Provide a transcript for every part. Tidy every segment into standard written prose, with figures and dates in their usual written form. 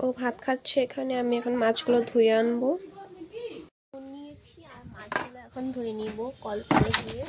ও ভাত খাচ্ছে এখানে, আমি এখন মাছগুলো ধুয়ে আনবো। নিয়েছি আর মাছগুলো এখন ধুয়ে নিব কল করে গিয়ে।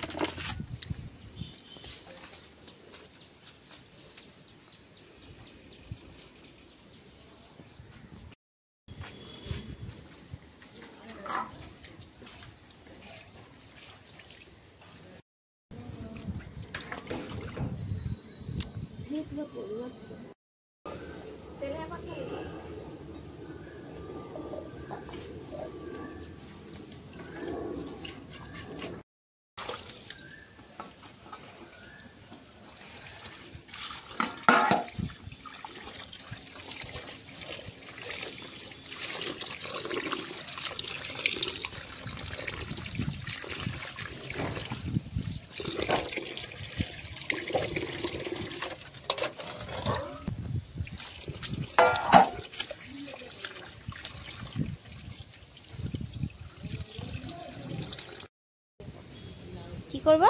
কি করবা?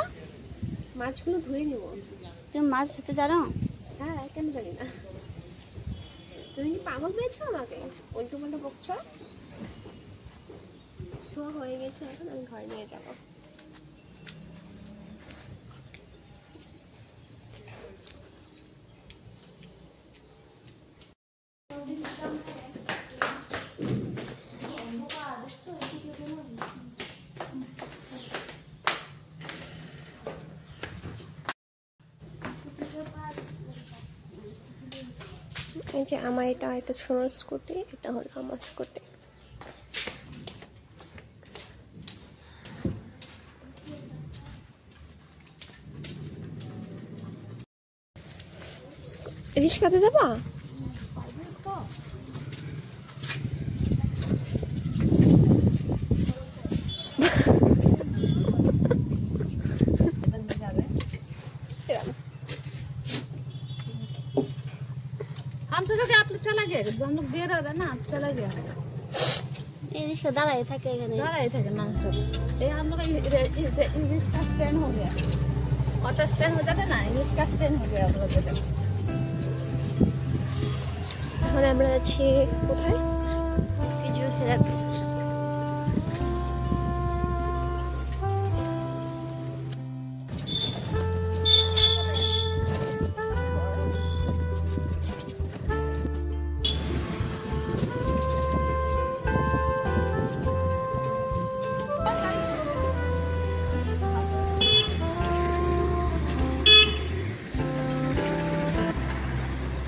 মাছগুলো ধুয়ে নিব। তুমি মাছ ধুতে জানো? হ্যাঁ, কেন জানি না। তুমি কি পাগল পেয়েছো আমাকে? উল্টো পাল্টা বকছো। ধোয়া হয়ে গেছে, এখন আমি ঘরে নিয়ে যাবো। এই যে আমার এটা সোনার স্কুটি, এটা হলো আমার স্কুটি। রিস্কাতে যাবা? हम सोचो कि आप लोग चला गया, जब हम लोग दे रहा था ना, आप चला गया। ये रिक्शा दाঁড়ায় থাকে এখানে, দাঁড়ায় থাকে नॉनस्टॉप। ये हम लोग इसका स्टैंड हो गया, ऑटो स्टैंड हो जाता ना, इसका स्टैंड हो गया हम लोग का। এখন আমরা আছি কোথায়? ফিজিওথেরাপিস্ট।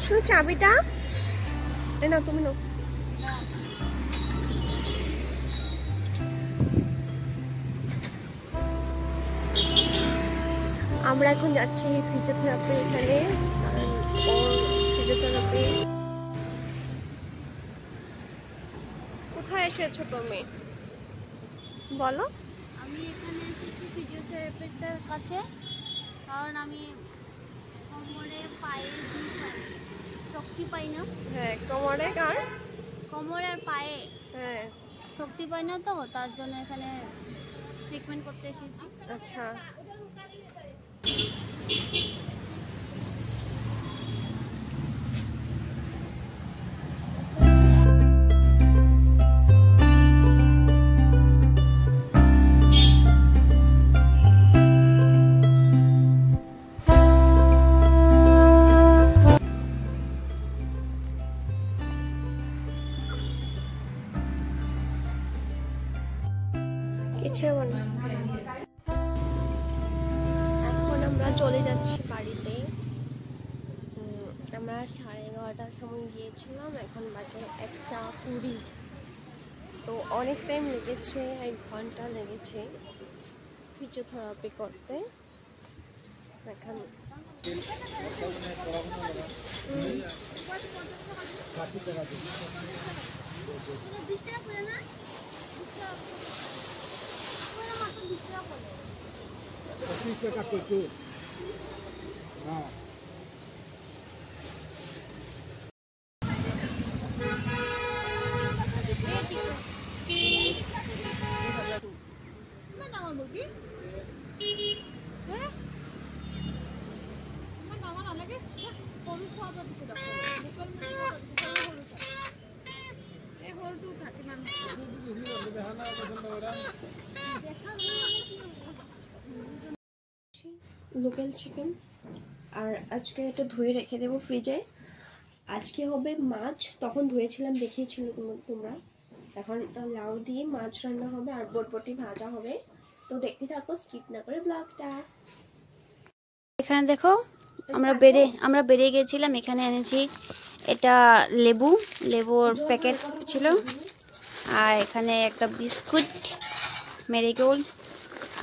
শুনো চাবিটা, এই নাও, তুমি নাও। আমরা এখন যাচ্ছি ফিজিওথেরাপি এখানে। ফিজিওথেরাপি কোথায় এসেছো তুমি বলো? আমি এখানে এসেছি ফিজিওথেরাপিস্টের কাছে, কারণ আমি কোমরে পায়ে শক্তি পাই না। হ্যাঁ, কোমরে আর কোমরে আর পায়ে হ্যাঁ শক্তি পাই না, তো তার জন্য এখানে ট্রিটমেন্ট করতে এসেছি। আচ্ছা, কিছু না। এখন আমরা চলে যাচ্ছি বাড়িতে। আমরা 11:30টার সময় গিয়েছিলাম, এখন বাজে 1:20। তো অনেক টাইম লেগেছে, 1 ঘন্টা লেগেছে ফিজিওথেরাপি করতে। এখন লোকাল চিকেন, আর আজকে এটা ধুয়ে রেখে দেবো ফ্রিজে। আজকে হবে মাছ, তখন ধুয়েছিলাম দেখিয়েছিল তোমরা। এখন লাউ দিয়ে মাছ রান্না হবে আর বটবটি ভাজা হবে। তো দেখতে থাকো, স্কিপ না করে ব্লগটা। এখানে দেখো আমরা বেরিয়ে গেছিলাম, এখানে এনেছি এটা লেবুর প্যাকেট ছিল, আর এখানে একটা বিস্কুট মেরিগোল্ড,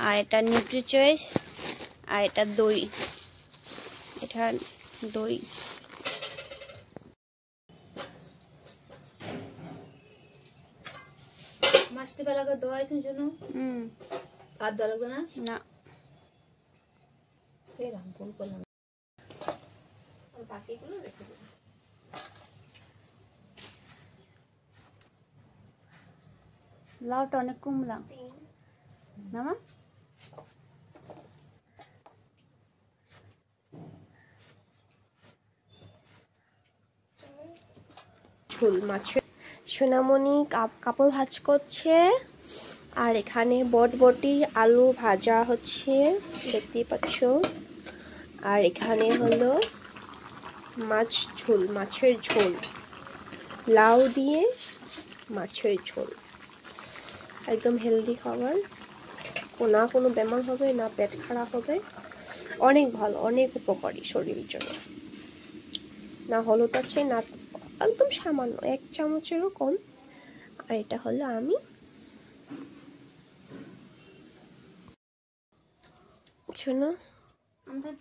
আর এটা নিউট্রি চয়েস, আর এটা দই। মাছটা বেলা করে দোয়া আছে জন্য আর দেওয়া লাগবে না। ভুল করলাম, বাকিগুলো রেখে দেবো। লাউটা অনেক কমলা না মা? ঝোল মাছের। সোনামণি কাপড় ভাঁজ করছে, আর এখানে বটবটি আলু ভাজা হচ্ছে, দেখতেই পাচ্ছ। আর এখানে হলো মাছের ঝোল, লাউ দিয়ে মাছের ঝোল। একদম হেলদি খাবার, না কোনো বেমার হবে না, পেট খারাপ হবে, অনেক ভালো, অনেক উপকারী শরীরের জন্য। না হলুদ আছে, না একদম সামান্য 1 চামচেরও কম। আর এটা হলো আমি শোনো, আমাদের